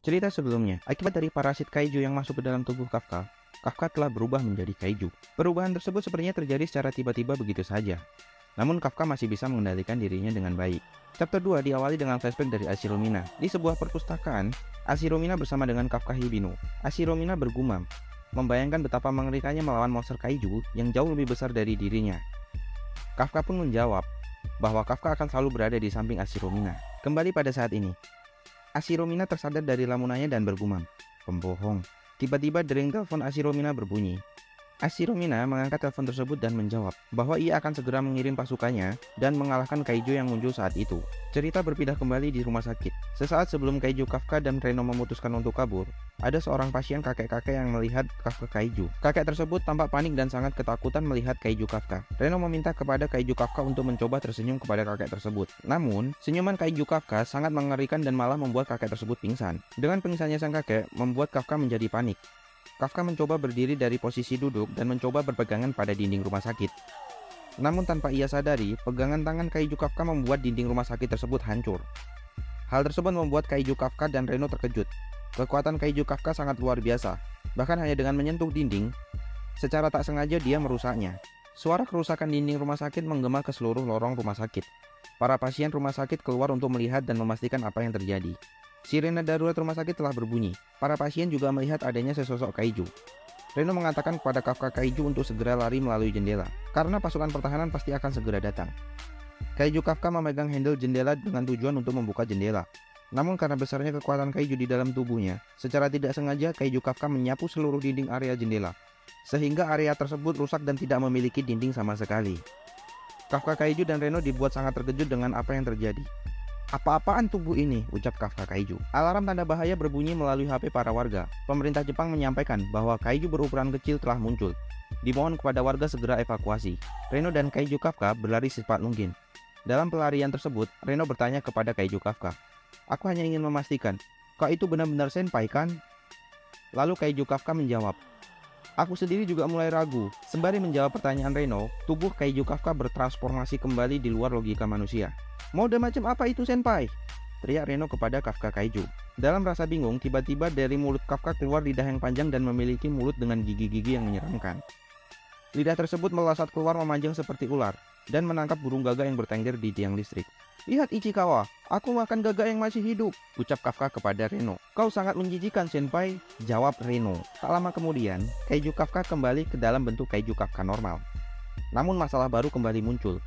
Cerita sebelumnya, akibat dari parasit kaiju yang masuk ke dalam tubuh Kafka, Kafka telah berubah menjadi kaiju. Perubahan tersebut sepertinya terjadi secara tiba-tiba begitu saja. Namun Kafka masih bisa mengendalikan dirinya dengan baik. Chapter 2 diawali dengan flashback dari Ashiromina. Di sebuah perpustakaan, Ashiromina bersama dengan Kafka Hibino. Ashiromina bergumam, membayangkan betapa mengerikannya melawan monster kaiju yang jauh lebih besar dari dirinya. Kafka pun menjawab bahwa Kafka akan selalu berada di samping Ashiromina. Kembali pada saat ini, Ashiromina tersadar dari lamunannya dan bergumam, "Pembohong." Tiba-tiba dering telepon Ashiromina berbunyi. Ashiromina mengangkat telepon tersebut dan menjawab bahwa ia akan segera mengirim pasukannya dan mengalahkan kaiju yang muncul saat itu. Cerita berpindah kembali di rumah sakit. Sesaat sebelum kaiju Kafka dan Reno memutuskan untuk kabur, ada seorang pasien kakek-kakek yang melihat Kafka kaiju. Kakek tersebut tampak panik dan sangat ketakutan melihat kaiju Kafka. Reno meminta kepada kaiju Kafka untuk mencoba tersenyum kepada kakek tersebut. Namun, senyuman kaiju Kafka sangat mengerikan dan malah membuat kakek tersebut pingsan. Dengan pingsannya sang kakek, membuat Kafka menjadi panik. Kafka mencoba berdiri dari posisi duduk dan mencoba berpegangan pada dinding rumah sakit. Namun tanpa ia sadari, pegangan tangan kaiju Kafka membuat dinding rumah sakit tersebut hancur. Hal tersebut membuat kaiju Kafka dan Reno terkejut. Kekuatan kaiju Kafka sangat luar biasa. Bahkan hanya dengan menyentuh dinding, secara tak sengaja dia merusaknya. Suara kerusakan dinding rumah sakit menggema ke seluruh lorong rumah sakit. Para pasien rumah sakit keluar untuk melihat dan memastikan apa yang terjadi. Sirene darurat rumah sakit telah berbunyi. Para pasien juga melihat adanya sesosok kaiju. Reno mengatakan kepada Kafka kaiju untuk segera lari melalui jendela, karena pasukan pertahanan pasti akan segera datang. Kaiju Kafka memegang handle jendela dengan tujuan untuk membuka jendela. Namun karena besarnya kekuatan kaiju di dalam tubuhnya, secara tidak sengaja kaiju Kafka menyapu seluruh dinding area jendela, sehingga area tersebut rusak dan tidak memiliki dinding sama sekali. Kafka kaiju dan Reno dibuat sangat terkejut dengan apa yang terjadi. "Apa-apaan tubuh ini?" ucap Kafka kaiju. Alarm tanda bahaya berbunyi melalui HP para warga. Pemerintah Jepang menyampaikan bahwa kaiju berukuran kecil telah muncul. Dimohon kepada warga segera evakuasi. Reno dan kaiju Kafka berlari secepat mungkin. Dalam pelarian tersebut, Reno bertanya kepada kaiju Kafka, "Aku hanya ingin memastikan, kau itu benar-benar senpai kan?" Lalu kaiju Kafka menjawab, "Aku sendiri juga mulai ragu." Sembari menjawab pertanyaan Reno, tubuh kaiju Kafka bertransformasi kembali di luar logika manusia. "Mode macam apa itu, senpai?" teriak Reno kepada Kafka kaiju. Dalam rasa bingung, tiba-tiba dari mulut Kafka keluar lidah yang panjang dan memiliki mulut dengan gigi-gigi yang menyeramkan. Lidah tersebut melesat keluar memanjang seperti ular dan menangkap burung gagak yang bertengger di tiang listrik. "Lihat Ichikawa, aku makan gagak yang masih hidup," ucap Kafka kepada Reno. "Kau sangat menjijikan, senpai," jawab Reno. Tak lama kemudian, kaiju Kafka kembali ke dalam bentuk kaiju Kafka normal. Namun masalah baru kembali muncul.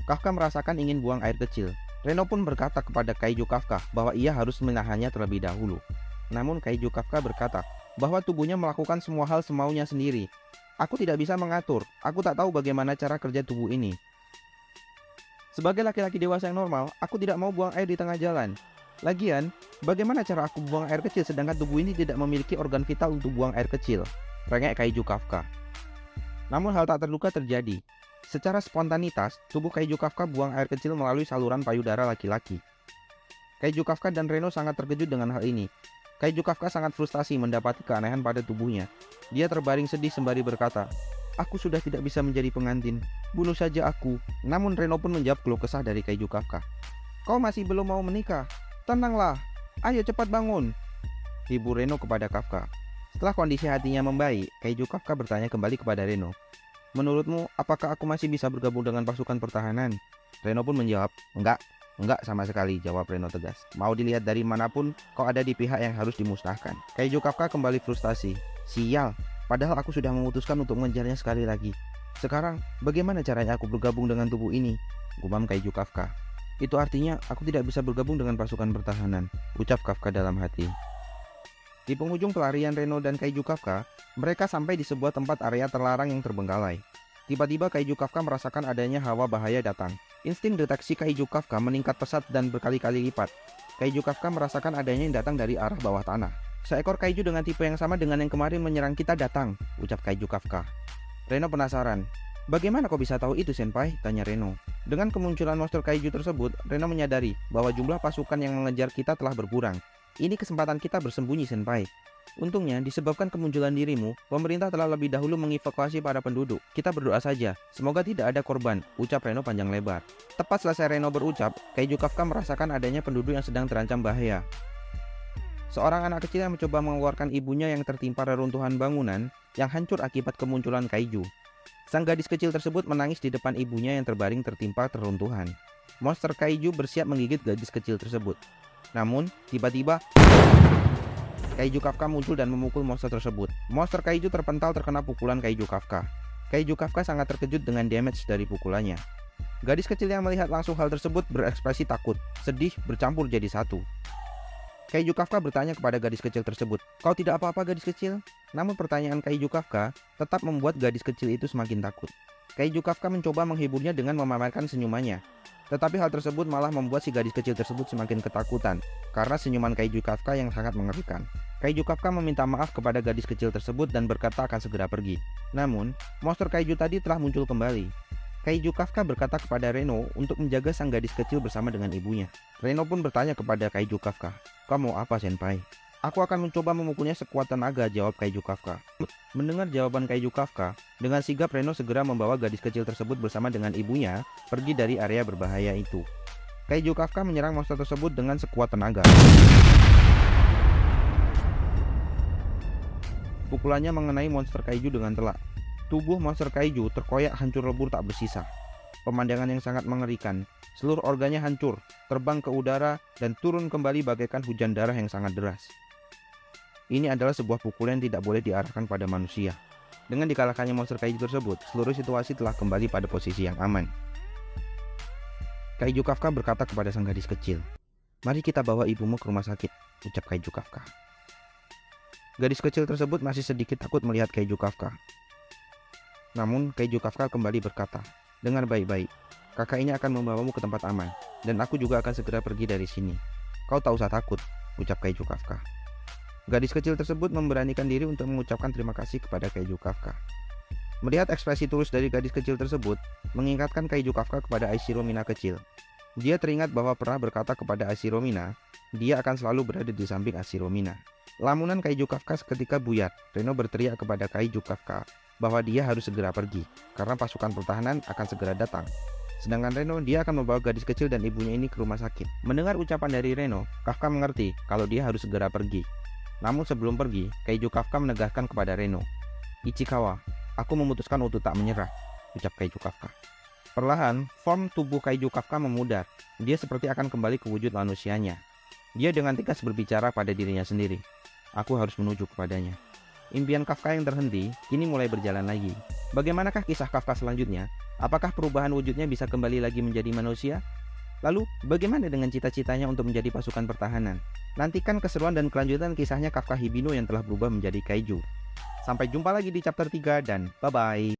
Kafka merasakan ingin buang air kecil. Reno pun berkata kepada kaiju Kafka bahwa ia harus menahannya terlebih dahulu. Namun kaiju Kafka berkata bahwa tubuhnya melakukan semua hal semaunya sendiri. "Aku tidak bisa mengatur, aku tak tahu bagaimana cara kerja tubuh ini. Sebagai laki-laki dewasa yang normal, aku tidak mau buang air di tengah jalan. Lagian, bagaimana cara aku buang air kecil sedangkan tubuh ini tidak memiliki organ vital untuk buang air kecil?" rengek kaiju Kafka. Namun hal tak terduga terjadi. Secara spontanitas, tubuh kaiju Kafka buang air kecil melalui saluran payudara laki-laki. Kaiju Kafka dan Reno sangat terkejut dengan hal ini. Kaiju Kafka sangat frustasi mendapati keanehan pada tubuhnya. Dia terbaring sedih sembari berkata, "Aku sudah tidak bisa menjadi pengantin. Bunuh saja aku." Namun Reno pun menjawab keluh kesah dari kaiju Kafka. "Kau masih belum mau menikah? Tenanglah, ayo cepat bangun," hibur Reno kepada Kafka. Setelah kondisi hatinya membaik, kaiju Kafka bertanya kembali kepada Reno, "Menurutmu, apakah aku masih bisa bergabung dengan pasukan pertahanan?" Reno pun menjawab, Enggak sama sekali," jawab Reno tegas. "Mau dilihat dari manapun, kau ada di pihak yang harus dimusnahkan." Kaiju Kafka kembali frustasi. "Sial, padahal aku sudah memutuskan untuk mengejarnya sekali lagi. Sekarang, bagaimana caranya aku bergabung dengan tubuh ini?" gumam kaiju Kafka. "Itu artinya aku tidak bisa bergabung dengan pasukan pertahanan," ucap Kafka dalam hati. Di penghujung pelarian Reno dan kaiju Kafka, mereka sampai di sebuah tempat area terlarang yang terbengkalai. Tiba-tiba kaiju Kafka merasakan adanya hawa bahaya datang. Insting deteksi kaiju Kafka meningkat pesat dan berkali-kali lipat. Kaiju Kafka merasakan adanya yang datang dari arah bawah tanah. "Seekor kaiju dengan tipe yang sama dengan yang kemarin menyerang kita datang," ucap kaiju Kafka. Reno penasaran. "Bagaimana kau bisa tahu itu, senpai?" tanya Reno. Dengan kemunculan monster kaiju tersebut, Reno menyadari bahwa jumlah pasukan yang mengejar kita telah berkurang. "Ini kesempatan kita bersembunyi, senpai. Untungnya, disebabkan kemunculan dirimu, pemerintah telah lebih dahulu mengevakuasi para penduduk. Kita berdoa saja, semoga tidak ada korban," ucap Reno panjang lebar. Tepat selesai Reno berucap, kaiju Kafka merasakan adanya penduduk yang sedang terancam bahaya. Seorang anak kecil yang mencoba mengeluarkan ibunya yang tertimpa reruntuhan bangunan yang hancur akibat kemunculan kaiju. Sang gadis kecil tersebut menangis di depan ibunya yang terbaring tertimpa reruntuhan. Monster kaiju bersiap menggigit gadis kecil tersebut. Namun, tiba-tiba Kaiju Kafka muncul dan memukul monster tersebut. Monster kaiju terpental terkena pukulan Kaiju Kafka. Kaiju Kafka sangat terkejut dengan damage dari pukulannya. Gadis kecil yang melihat langsung hal tersebut berekspresi takut, sedih, bercampur jadi satu. Kaiju Kafka bertanya kepada gadis kecil tersebut, "Kau tidak apa-apa gadis kecil?" Namun pertanyaan Kaiju Kafka tetap membuat gadis kecil itu semakin takut. Kaiju Kafka mencoba menghiburnya dengan memamerkan senyumannya. Tetapi hal tersebut malah membuat si gadis kecil tersebut semakin ketakutan karena senyuman Kaiju Kafka yang sangat mengerikan. Kaiju Kafka meminta maaf kepada gadis kecil tersebut dan berkata akan segera pergi. Namun, monster kaiju tadi telah muncul kembali. Kaiju Kafka berkata kepada Reno untuk menjaga sang gadis kecil bersama dengan ibunya. Reno pun bertanya kepada Kaiju Kafka, "Kamu apa, Senpai?" "Aku akan mencoba memukulnya sekuat tenaga," jawab Kaiju Kafka. Mendengar jawaban Kaiju Kafka, dengan sigap Reno segera membawa gadis kecil tersebut bersama dengan ibunya pergi dari area berbahaya itu. Kaiju Kafka menyerang monster tersebut dengan sekuat tenaga. Pukulannya mengenai monster kaiju dengan telak. Tubuh monster kaiju terkoyak hancur lebur tak bersisa. Pemandangan yang sangat mengerikan. Seluruh organnya hancur, terbang ke udara, dan turun kembali bagaikan hujan darah yang sangat deras. Ini adalah sebuah pukulan yang tidak boleh diarahkan pada manusia. Dengan dikalahkannya monster kaiju tersebut, seluruh situasi telah kembali pada posisi yang aman. Kaiju Kafka berkata kepada sang gadis kecil, "Mari kita bawa ibumu ke rumah sakit," ucap Kaiju Kafka. Gadis kecil tersebut masih sedikit takut melihat Kaiju Kafka. Namun, Kaiju Kafka kembali berkata, "Dengar baik-baik, kakak ini akan membawamu ke tempat aman, dan aku juga akan segera pergi dari sini. Kau tak usah takut," ucap Kaiju Kafka. Gadis kecil tersebut memberanikan diri untuk mengucapkan terima kasih kepada Kaiju Kafka. Melihat ekspresi tulus dari gadis kecil tersebut, mengingatkan Kaiju Kafka kepada Aishiro Mina kecil. Dia teringat bahwa pernah berkata kepada Aishiro Mina, dia akan selalu berada di samping Aishiro Mina. Lamunan Kaiju Kafka seketika buyar. Reno berteriak kepada Kaiju Kafka bahwa dia harus segera pergi, karena pasukan pertahanan akan segera datang. Sedangkan Reno, dia akan membawa gadis kecil dan ibunya ini ke rumah sakit. Mendengar ucapan dari Reno, Kafka mengerti kalau dia harus segera pergi. Namun sebelum pergi, Kaiju Kafka menegaskan kepada Reno, "Ichikawa, aku memutuskan untuk tak menyerah," ucap Kaiju Kafka. Perlahan, form tubuh Kaiju Kafka memudar. Dia seperti akan kembali ke wujud manusianya. Dia dengan tegas berbicara pada dirinya sendiri, "Aku harus menuju kepadanya." Impian Kafka yang terhenti kini mulai berjalan lagi. Bagaimanakah kisah Kafka selanjutnya? Apakah perubahan wujudnya bisa kembali lagi menjadi manusia? Lalu, bagaimana dengan cita-citanya untuk menjadi pasukan pertahanan? Nantikan keseruan dan kelanjutan kisahnya Kafka Hibino yang telah berubah menjadi kaiju. Sampai jumpa lagi di chapter 3 dan bye-bye.